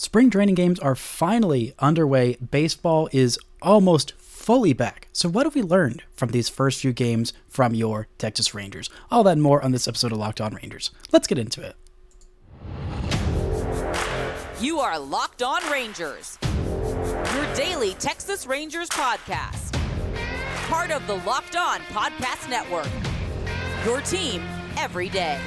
Spring training games are finally underway. Baseball is almost fully back. So what have we learned from these first few games from your Texas Rangers? All that and more on this episode of Locked On Rangers. Let's get into it. You are Locked On Rangers, your daily Texas Rangers podcast. Part of the Locked On Podcast Network, your team every day.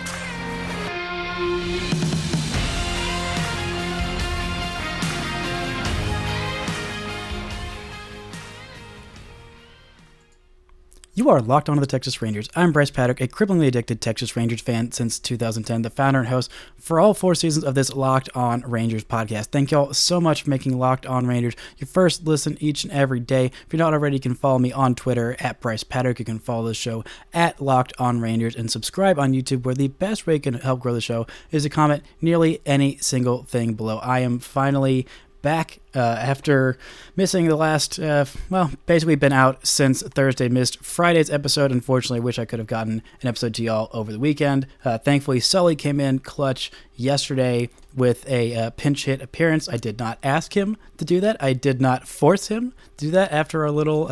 You are locked onto the Texas Rangers. I'm Bryce Paddock, a cripplingly addicted Texas Rangers fan since 2010, the founder and host for all 4 seasons of this Locked On Rangers podcast. Thank y'all so much for making Locked On Rangers your first listen each and every day. If you're not already, you can follow me on Twitter at Bryce Paddock. You can follow the show at Locked On Rangers and subscribe on YouTube, where the best way you can help grow the show is to comment nearly any single thing below. I am finally back after missing the last, basically been out since Thursday. Missed Friday's episode. Unfortunately, wish I could have gotten an episode to y'all over the weekend. Thankfully, Sully came in clutch yesterday with a pinch hit appearance. I did not ask him to do that. I did not force him to do that after our little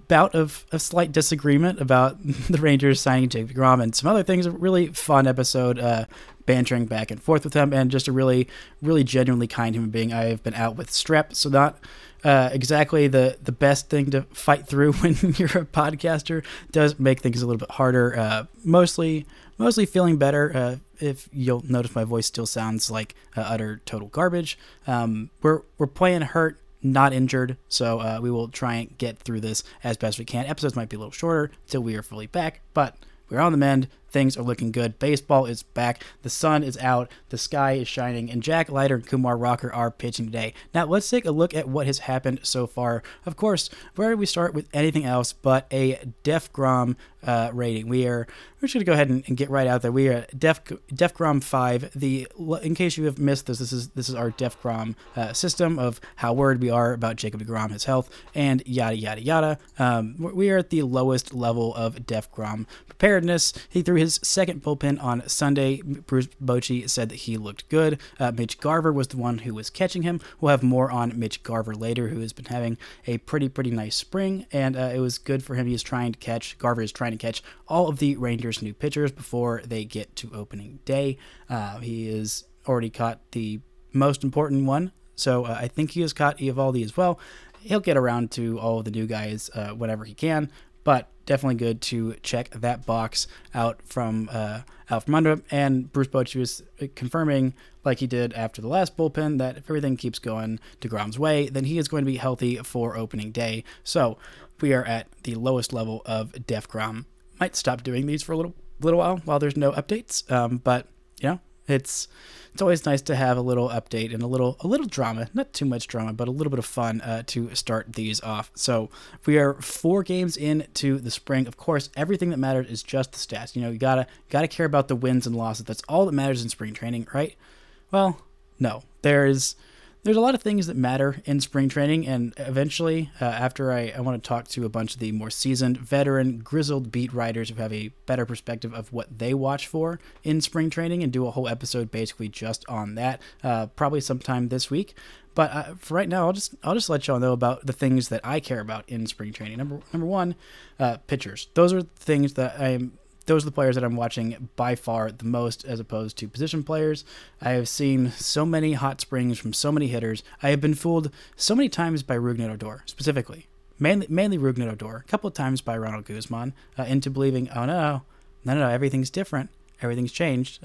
bout of a slight disagreement about the Rangers signing deGrom and some other things. A really fun episode, bantering back and forth with him, and just a really, really genuinely kind human being. I have been out with strep, so not exactly the best thing to fight through when you're a podcaster. Does make things a little bit harder. Mostly feeling better. If you'll notice, my voice still sounds like utter total garbage. We're playing hurt, not injured, so we will try and get through this as best we can. Episodes might be a little shorter till we are fully back, but we're on the mend. Things are looking good. Baseball is back. The sun is out. The sky is shining. And Jack Leiter and Kumar Rocker are pitching today. Now, let's take a look at what has happened so far. Of course, where do we start with anything else but a deGrom rating? We're just going to go ahead and get right out there. We are deGrom 5. In case you have missed this is our deGrom system of how worried we are about Jacob deGrom, his health, and yada, yada, yada. We are at the lowest level of deGrom preparedness. He threw his second bullpen on Sunday. Bruce Bochy said that he looked good. Mitch Garver was the one who was catching him. We'll have more on Mitch Garver later, who has been having a pretty nice spring, and it was good for him. Garver is trying to catch all of the Rangers' new pitchers before they get to opening day. He has already caught the most important one, so I think he has caught Eovaldi as well. He'll get around to all of the new guys whenever he can, but definitely good to check that box out from under him. And Bruce Bochy was confirming, like he did after the last bullpen, that if everything keeps going deGrom's way, then he is going to be healthy for opening day. So we are at the lowest level of deGrom. Might stop doing these for a little while there's no updates. But it's always nice to have a little update and a little drama, not too much drama, but a little bit of fun to start these off. So we are 4 games into the spring. Of course, everything that matters is just the stats. You gotta care about the wins and losses. That's all that matters in spring training, right? Well, no. There's a lot of things that matter in spring training, and eventually, after I want to talk to a bunch of the more seasoned, veteran, grizzled beat writers who have a better perspective of what they watch for in spring training, and do a whole episode basically just on that, probably sometime this week. But for right now, I'll just let y'all know about the things that I care about in spring training. Number one, pitchers. Those are the players that I'm watching by far the most, as opposed to position players. I have seen so many hot springs from so many hitters. I have been fooled so many times by Rougned Odor, specifically. Mainly Rougned Odor. A couple of times by Ronald Guzman, into believing, oh no, everything's different. Everything's changed.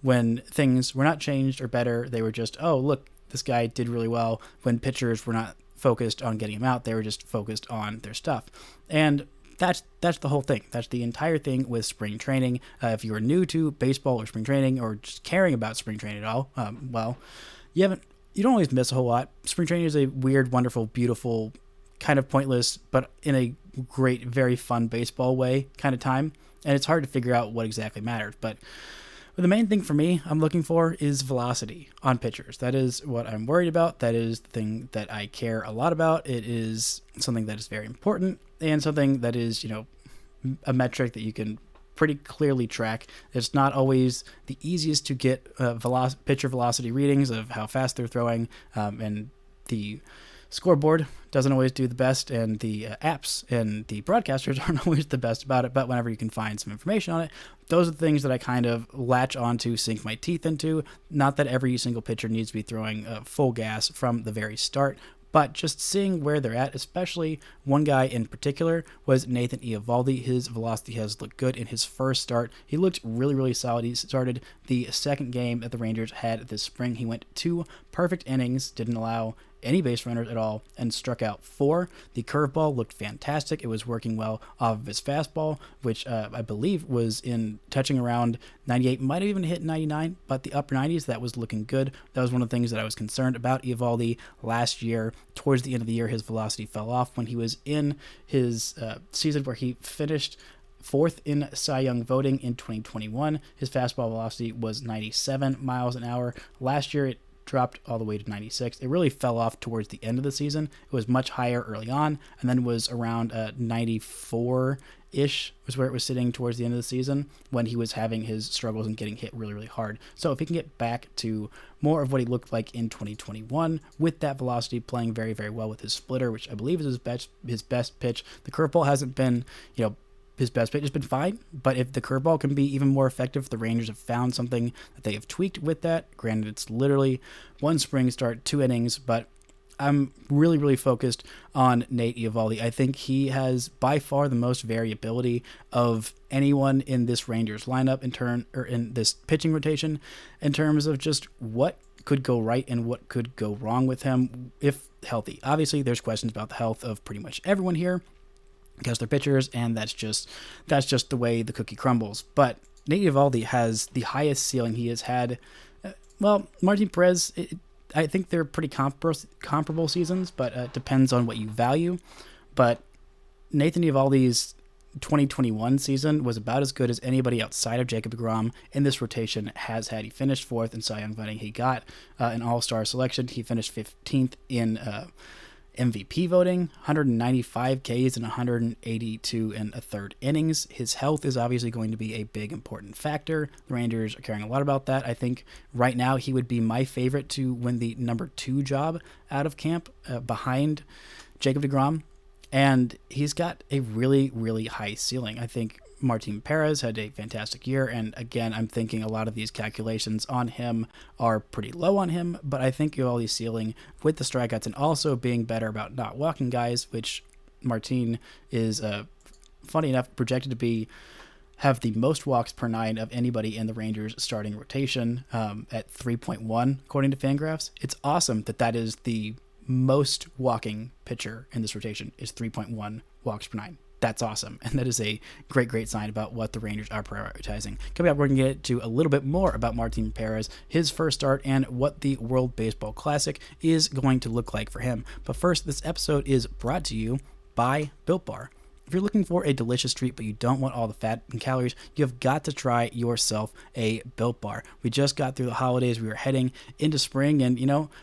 When things were not changed or better, they were just, oh, look, this guy did really well. When pitchers were not focused on getting him out, they were just focused on their stuff. And that's the whole thing. That's the entire thing with spring training. If you are new to baseball or spring training, or just caring about spring training at all, you don't always miss a whole lot. Spring training is a weird, wonderful, beautiful, kind of pointless, but in a great, very fun baseball way kind of time. And it's hard to figure out what exactly matters. But the main thing for me I'm looking for is velocity on pitchers. That is what I'm worried about. That is the thing that I care a lot about. It is something that is very important, and something that is, a metric that you can pretty clearly track. It's not always the easiest to get pitcher velocity readings of how fast they're throwing, and the scoreboard doesn't always do the best, and the apps and the broadcasters aren't always the best about it, but whenever you can find some information on it, those are the things that I kind of latch onto, sink my teeth into. Not that every single pitcher needs to be throwing full gas from the very start, but just seeing where they're at, especially one guy in particular was Nathan Eovaldi. His velocity has looked good in his first start. He looked really, really solid. He started the second game that the Rangers had this spring. He went 2 perfect innings, didn't allow any base runners at all, and struck out 4. The curveball looked fantastic. It was working well off of his fastball, which I believe was in touching around 98, might have even hit 99, but the upper 90s, that was looking good. That was one of the things that I was concerned about Eovaldi last year. Towards the end of the year, his velocity fell off when he was in his season where he finished 4th in Cy Young voting in 2021. His fastball velocity was 97 miles an hour. Last year, it dropped all the way to 96. It really fell off towards the end of the season. It was much higher early on, and then was around 94-ish was where it was sitting towards the end of the season when he was having his struggles and getting hit really, really hard. So if he can get back to more of what he looked like in 2021 with that velocity, playing very, very well with his splitter, which I believe is his best pitch. The curveball hasn't been, his best pitch has been fine, but if the curveball can be even more effective, the Rangers have found something that they have tweaked with that. Granted, it's literally 1 spring start, 2 innings, but I'm really, really focused on Nate Eovaldi. I think he has by far the most variability of anyone in this Rangers lineup in this pitching rotation in terms of just what could go right and what could go wrong with him if healthy. Obviously, there's questions about the health of pretty much everyone here, because they're pitchers, and that's just the way the cookie crumbles. But Nate Eovaldi has the highest ceiling he has had. Martin Perez, I think they're pretty comparable seasons, but it depends on what you value. But Nathan Eovaldi's 2021 season was about as good as anybody outside of Jacob deGrom in this rotation has had. He finished 4th in Cy Young voting. He got an all-star selection. He finished 15th in MVP voting, 195 Ks and 182 and a third innings. His health is obviously going to be a big important factor. The Rangers are caring a lot about that. I think right now he would be my favorite to win the number 2 job out of camp behind Jacob deGrom. And he's got a really, really high ceiling. I think Martin Perez had a fantastic year, and again, I'm thinking a lot of these calculations on him are pretty low on him, but I think Eovaldi's ceiling with the strikeouts and also being better about not walking guys, which Martin is, funny enough, projected to have the most walks per 9 of anybody in the Rangers starting rotation at 3.1, according to Fangraphs. It's awesome that is the most walking pitcher in this rotation, is 3.1 walks per 9. That's awesome, and that is a great, great sign about what the Rangers are prioritizing. Coming up, we're going to get to a little bit more about Martin Perez, his first start, and what the World Baseball Classic is going to look like for him. But first, this episode is brought to you by Built Bar. If you're looking for a delicious treat, but you don't want all the fat and calories, you've got to try yourself a Built Bar. We just got through the holidays. We were heading into spring, and,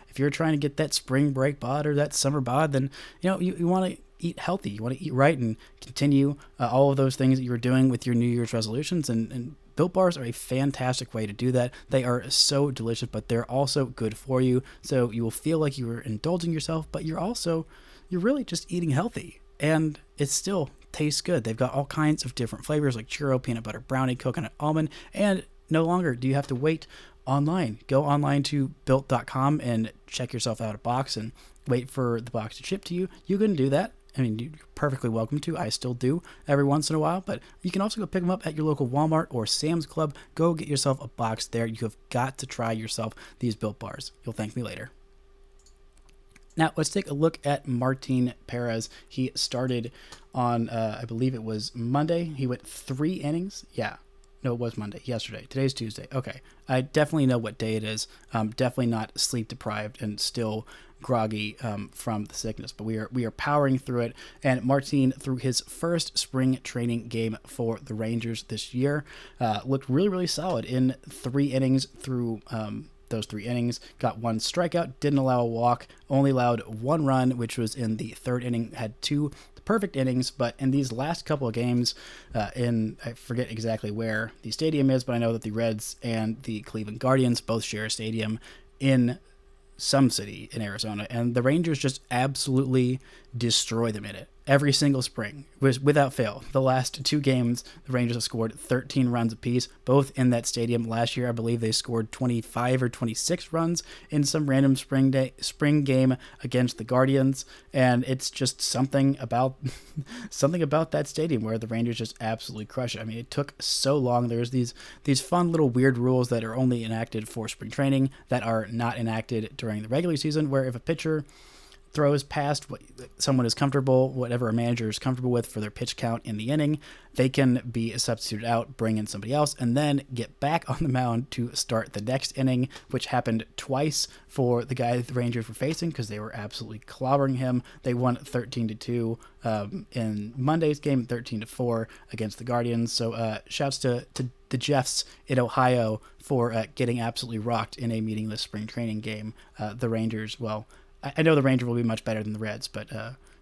if you're trying to get that spring break bod or that summer bod, then, you want to eat healthy. You want to eat right and continue all of those things that you were doing with your New Year's resolutions. And Built Bars are a fantastic way to do that. They are so delicious, but they're also good for you. So you will feel like you are indulging yourself, but you're really just eating healthy. And it still tastes good. They've got all kinds of different flavors like churro, peanut butter, brownie, coconut, almond, and no longer do you have to wait online. Go online to built.com and check yourself out a box and wait for the box to ship to you. You can do that. I mean, you're perfectly welcome to. I still do every once in a while, but you can also go pick them up at your local Walmart or Sam's Club. Go get yourself a box there. You have got to try yourself these Built Bars. You'll thank me later. Now, let's take a look at Martin Perez. He started on, I believe it was Monday. He went 3 innings. Yeah. No, it was Monday. Yesterday. Today's Tuesday. Okay. I definitely know what day it is. Definitely not sleep deprived and still groggy from the sickness, but we are powering through it. And Martin, through his first spring training game for the Rangers this year, looked really, really solid in 3 innings through those 3 innings, got 1 strikeout, didn't allow a walk, only allowed 1 run, which was in the 3rd inning, had 2 perfect innings. But in these last couple of games, I forget exactly where the stadium is, but I know that the Reds and the Cleveland Guardians both share a stadium in some city in Arizona, and the Rangers just absolutely destroy them in it every single spring, without fail. The last 2 games, the Rangers have scored 13 runs apiece, both in that stadium. Last year, I believe they scored 25 or 26 runs in some random spring game against the Guardians, and it's just something about that stadium where the Rangers just absolutely crush it. I mean, it took so long. There's these fun little weird rules that are only enacted for spring training that are not enacted during the regular season, where if a pitcher throws past what someone is comfortable, whatever a manager is comfortable with for their pitch count in the inning, they can be substituted out, bring in somebody else, and then get back on the mound to start the next inning, which happened twice for the guy the Rangers were facing because they were absolutely clobbering him. They won 13-2 in Monday's game, 13-4 against the Guardians. So shouts to the Jeffs in Ohio for getting absolutely rocked in a meaningless spring training game. The Rangers, well, I know the Rangers will be much better than the Reds, but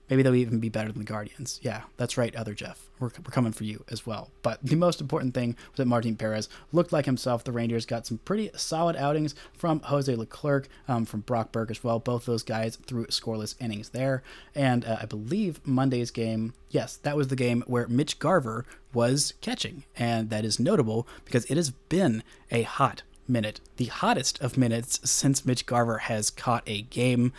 maybe they'll even be better than the Guardians. Yeah, that's right, other Jeff. We're coming for you as well. But the most important thing was that Martin Perez looked like himself. The Rangers got some pretty solid outings from Jose Leclerc, from Brock Burke as well. Both those guys threw scoreless innings there. And I believe Monday's game, yes, that was the game where Mitch Garver was catching. And that is notable because it has been a hot minute, the hottest of minutes since Mitch Garver has caught a game,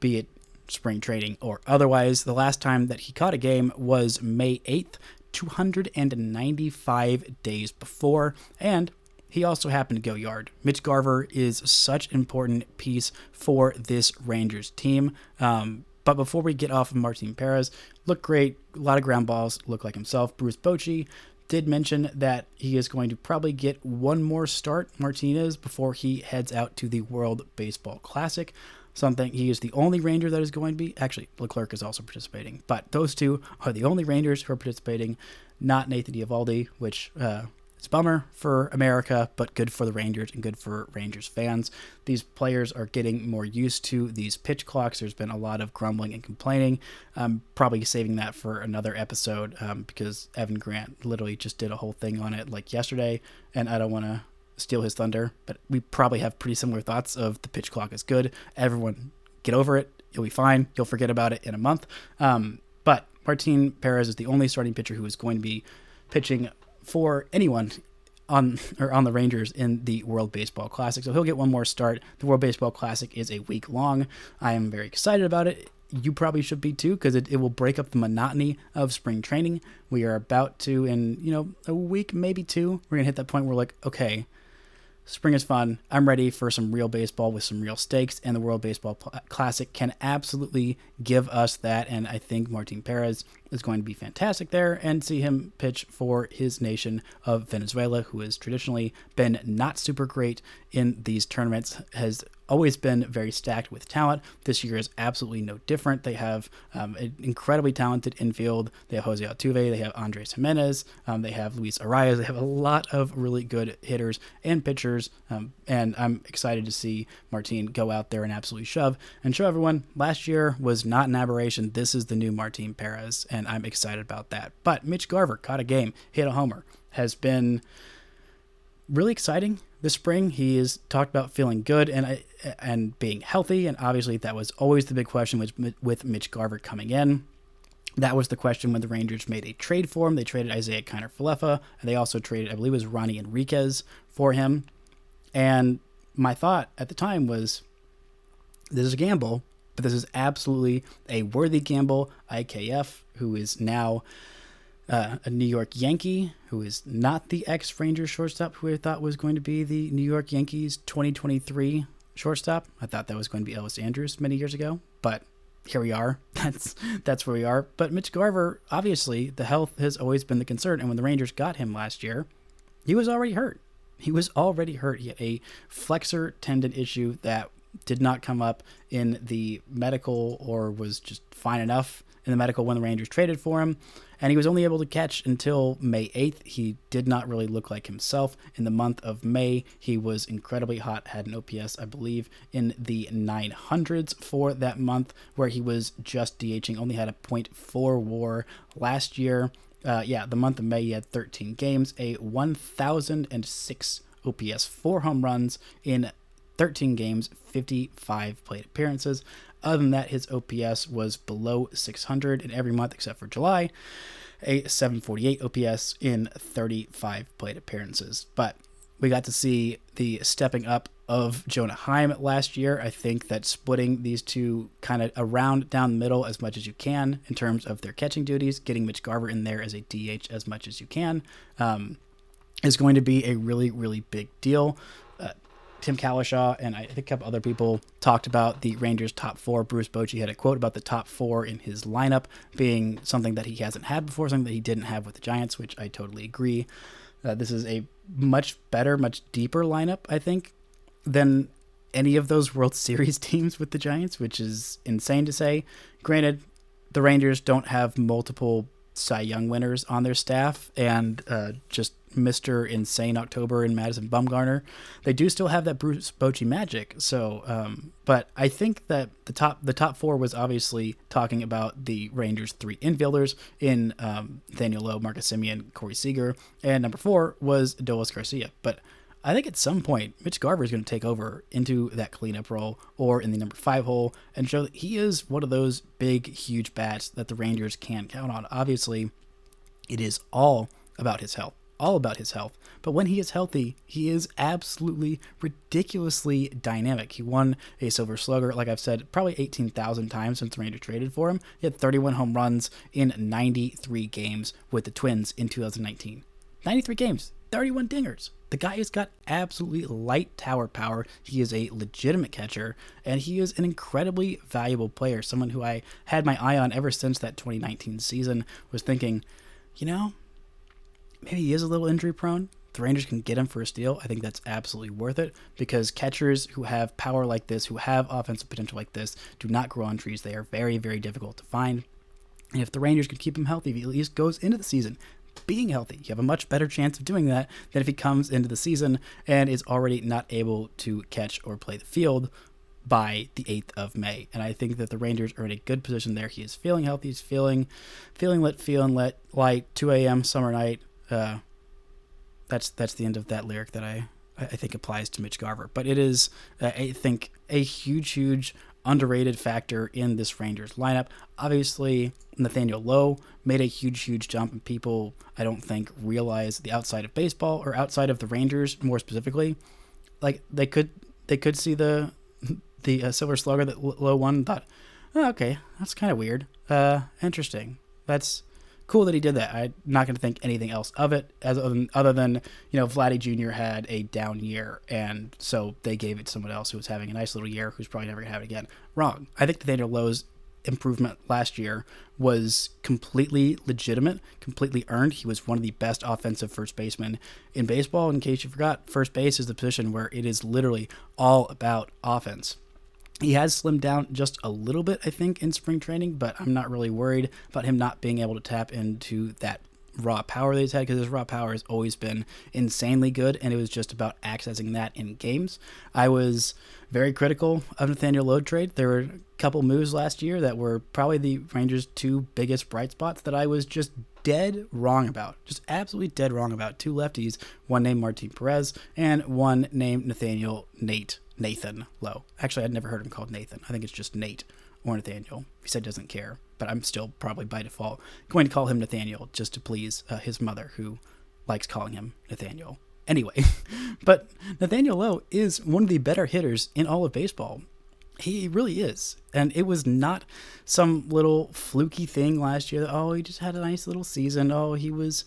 be it spring training or otherwise. The last time that he caught a game was May 8th, 295 days before, and he also happened to go yard. Mitch Garver is such an important piece for this Rangers team. But before we get off of Martin Perez, looked great, a lot of ground balls, looked like himself. Bruce Bochy did mention that he is going to probably get 1 more start, Martinez, before he heads out to the World Baseball Classic. Something he is the only Ranger that is going to be. Actually, Leclerc is also participating, but those 2 are the only Rangers who are participating, not Nathan Eovaldi, which it's a bummer for America, but good for the Rangers and good for Rangers fans. These players are getting more used to these pitch clocks. There's been a lot of grumbling and complaining. I'm probably saving that for another episode because Evan Grant literally just did a whole thing on it like yesterday, and I don't want to steal his thunder, but we probably have pretty similar thoughts of the pitch clock is good. Everyone get over it. You'll be fine. You'll forget about it in a month. But Martin Perez is the only starting pitcher who is going to be pitching for anyone on the Rangers in the World Baseball Classic. So he'll get 1 more start. The World Baseball Classic is a week long. I am very excited about it. You probably should be too, because it will break up the monotony of spring training. We are about to, in a week, maybe 2, we're going to hit that point where we're like, okay, spring is fun. I'm ready for some real baseball with some real stakes, and the World Baseball Classic can absolutely give us that. And I think Martin Perez is going to be fantastic there, and see him pitch for his nation of Venezuela, who has traditionally been not super great in these tournaments, has always been very stacked with talent. This year is absolutely no different. They have an incredibly talented infield. They have Jose Altuve. They have Andres Jimenez. They have Luis Arias. They have a lot of really good hitters and pitchers. And I'm excited to see Martin go out there and absolutely shove and show everyone last year was not an aberration. This is the new Martin Perez, and I'm excited about that. But Mitch Garver caught a game, hit a homer, has been really exciting this spring. He has talked about feeling good and being healthy, and obviously that was always the big question with Mitch Garver coming in. That was the question when the Rangers made a trade for him. They traded Isaiah Kiner-Falefa, and they also traded, I believe it was Ronnie Enriquez for him. And my thought at the time was, this is a gamble, but this is absolutely a worthy gamble. IKF, who is now a New York Yankee, who is not the ex-Rangers shortstop who I thought was going to be the New York Yankees 2023 shortstop. I thought that was going to be Elvis Andrus many years ago, but here we are. That's where we are. But Mitch Garver, obviously, the health has always been the concern, and when the Rangers got him last year, he was already hurt. He had a flexor tendon issue that did not come up in the medical or was just fine enough in the medical when the Rangers traded for him, and he was only able to catch until May 8th. He did not really look like himself. In the month of May, he was incredibly hot, had an OPS, I believe, in the 900s for that month, where he was just DHing, only had a .4 WAR last year. The month of May, he had 13 games, a 1,006 OPS, 4 home runs in 13 games, 55 plate appearances. Other than that, his OPS was below 600 in every month except for July, a 748 OPS in 35 plate appearances. But we got to see the stepping up of Jonah Heim last year. I think that splitting these two kind of around down the middle as much as you can in terms of their catching duties, getting Mitch Garver in there as a DH as much as you can, is going to be a really, really big deal. Tim Kalishaw and I think a couple other people talked about the Rangers' top 4. Bruce Bochy had a quote about the top 4 in his lineup being something that he hasn't had before, something that he didn't have with the Giants, which I totally agree. This is a much better, much deeper lineup, I think, than any of those World Series teams with the Giants, which is insane to say. Granted, the Rangers don't have multiple Cy Young winners on their staff, and just Mr. Insane October and Madison Bumgarner. They do still have that Bruce Bochy magic. So, but I think that the top 4 was obviously talking about the Rangers' 3 infielders in Nathaniel Lowe, Marcus Semien, Corey Seager, and number 4 was Adolis Garcia. But I think at some point, Mitch Garver is going to take over into that cleanup role or in the number 5 hole and show that he is one of those big, huge bats that the Rangers can count on. Obviously, it is all about his health. But when he is healthy, he is absolutely ridiculously dynamic. He won a Silver Slugger, like I've said, probably 18,000 times since the Rangers traded for him. He had 31 home runs in 93 games with the Twins in 2019. 93 games, 31 dingers. The guy has got absolutely light tower power. He is a legitimate catcher, and he is an incredibly valuable player, someone who I had my eye on ever since that 2019 season, was thinking, maybe he is a little injury prone. The Rangers can get him for a steal. I think that's absolutely worth it, because catchers who have power like this, who have offensive potential like this, do not grow on trees. They are very, very difficult to find. And if the Rangers can keep him healthy, if he at least goes into the season being healthy, you have a much better chance of doing that than if he comes into the season and is already not able to catch or play the field by the 8th of May. And I think that the Rangers are in a good position there. He is feeling healthy. He's feeling lit, light, 2 a.m. summer night. That's the end of that lyric that I think applies to Mitch Garver. But it is, I think, a huge underrated factor in this Rangers lineup. Obviously, Nathaniel Lowe made a huge jump, and people, I don't think, realize the outside of baseball or outside of the Rangers more specifically. Like, they could see the Silver Slugger that Lowe won and thought, oh, okay, that's kind of weird. Interesting. That's cool that he did that. I'm not going to think anything else of it other than Vladdy Jr. had a down year, and so they gave it to someone else who was having a nice little year, who's probably never going to have it again. Wrong. I think Nathaniel Lowe's improvement last year was completely legitimate, completely earned. He was one of the best offensive first basemen in baseball. In case you forgot, first base is the position where it is literally all about offense. He has slimmed down just a little bit, I think, in spring training, but I'm not really worried about him not being able to tap into that raw power that he's had, because his raw power has always been insanely good, and it was just about accessing that in games. I was very critical of Nathaniel Lowe trade. There were a couple moves last year that were probably the Rangers' 2 biggest bright spots that I was just dead wrong about. Just absolutely dead wrong about. 2 lefties, one named Martin Perez, and one named Nathan Lowe. Actually, I'd never heard him called Nathan. I think it's just Nate or Nathaniel. He said doesn't care, but I'm still probably by default going to call him Nathaniel just to please his mother, who likes calling him Nathaniel. Anyway, but Nathaniel Lowe is one of the better hitters in all of baseball. He really is. And it was not some little fluky thing last year that, oh, he just had a nice little season. Oh, he was,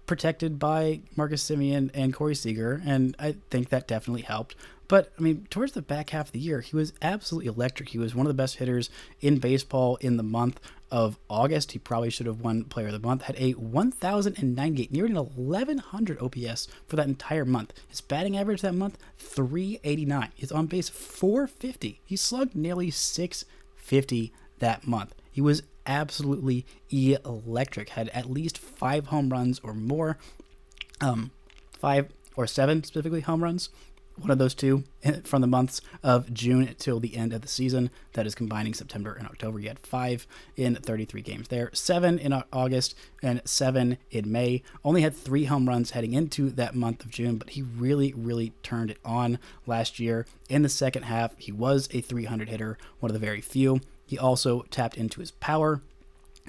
protected by Marcus Semien and Corey Seager. And I think that definitely helped. But, towards the back half of the year, he was absolutely electric. He was one of the best hitters in baseball in the month of August. He probably should have won Player of the Month. Had a 1,098, nearly an 1,100 OPS for that entire month. His batting average that month, 389. His on-base, 450. He slugged nearly 650 that month. He was absolutely electric. Had at least 5 home runs or more, 5 or 7 specifically home runs. One of those two from the months of June till the end of the season. That is combining September and October. You had 5 in 33 games there, 7 in August, and 7 in May. Only had 3 home runs heading into that month of June, but he really turned it on last year. In the second half, he was a 300 hitter, one of the very few. He also tapped into his power.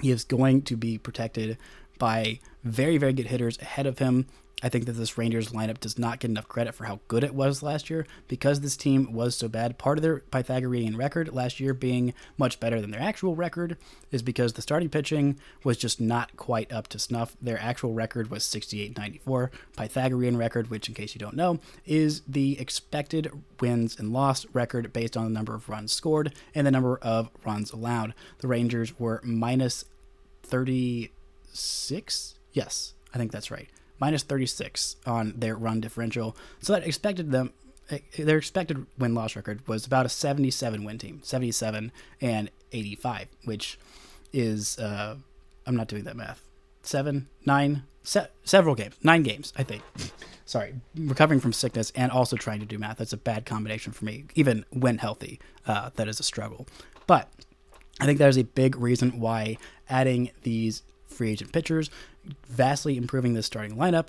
He is going to be protected by very good hitters ahead of him. I think that this Rangers lineup does not get enough credit for how good it was last year because this team was so bad. Part of their Pythagorean record last year being much better than their actual record is because the starting pitching was just not quite up to snuff. Their actual record was 68-94. Pythagorean record, which in case you don't know, is the expected wins and loss record based on the number of runs scored and the number of runs allowed. The Rangers were minus 36? Yes, I think that's right. Minus 36 on their run differential. So that their expected win-loss record was about a 77 win team, 77 and 85, which is, I'm not doing that math, 9 games, I think. Sorry, recovering from sickness and also trying to do math. That's a bad combination for me, even when healthy. That is a struggle. But I think that is a big reason why adding these free agent pitchers, vastly improving the starting lineup,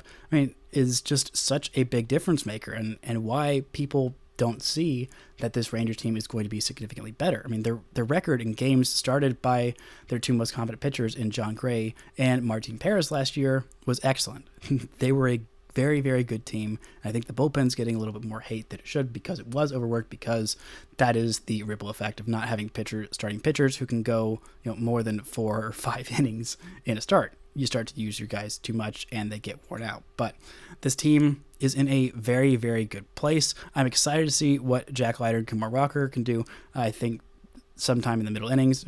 is just such a big difference maker, and why people don't see that this Rangers team is going to be significantly better. Their record in games started by their 2 most competent pitchers in John Gray and Martin Perez last year was excellent. They were a very good team. I think the bullpen's getting a little bit more hate than it should because it was overworked, because that is the ripple effect of not having starting pitchers who can go more than 4 or 5 innings in a start. You start to use your guys too much and they get worn out. But this team is in a very good place. I'm excited to see what Jack Leiter and Kumar Rocker can do. I think sometime in the middle innings,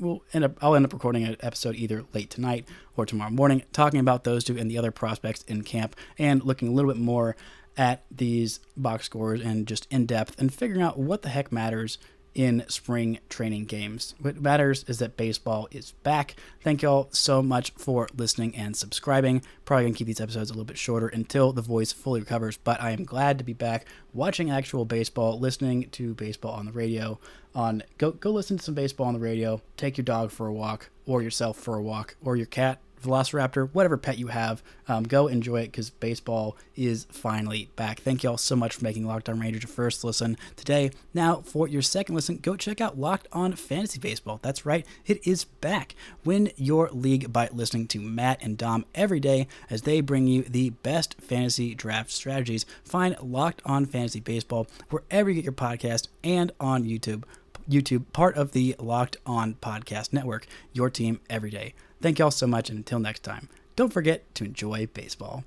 I'll end up recording an episode either late tonight or tomorrow morning talking about those two and the other prospects in camp and looking a little bit more at these box scores and just in depth and figuring out what the heck matters in spring training games. What matters is that baseball is back. Thank y'all so much for listening and subscribing. Probably gonna keep these episodes a little bit shorter until the voice fully recovers, but I am glad to be back watching actual baseball, listening to baseball on the radio. Go listen to some baseball on the radio. Take your dog for a walk, or yourself for a walk, or your cat, Velociraptor, whatever pet you have, go enjoy it because baseball is finally back. Thank you all so much for making Locked On Rangers your first listen today. Now, for your second listen, go check out Locked On Fantasy Baseball. That's right, it is back. Win your league by listening to Matt and Dom every day as they bring you the best fantasy draft strategies. Find Locked On Fantasy Baseball wherever you get your podcast and on YouTube, part of the Locked On Podcast Network, your team every day. Thank y'all so much, and until next time, don't forget to enjoy baseball.